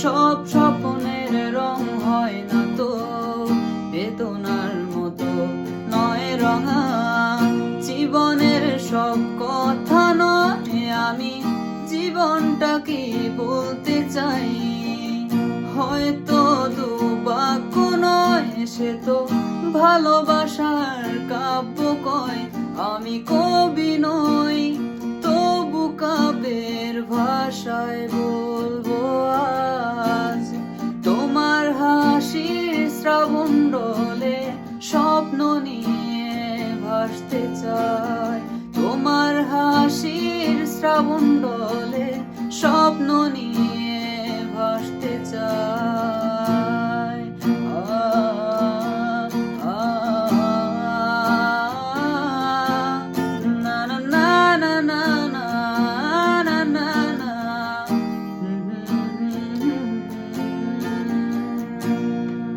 সব স্বপ্নের রং হয় না তো বেদনার মতো নয় রঙা। জীবনের সব কথা নয়, আমি জীবনটা কি বলতে চাই। হয়তো দুবাক্য নয়, সে তো ভালোবাসার কাব্য কয়। আমি কবি নই, তবু কাব্যের ভাষায় বলবো আজ। তোমার হাসির শ্রাবণডলে স্বপ্ন নিয়ে ভাসতে চাই। তোমার হাসির শ্রাবণডলে স্বপ্ন নিয়ে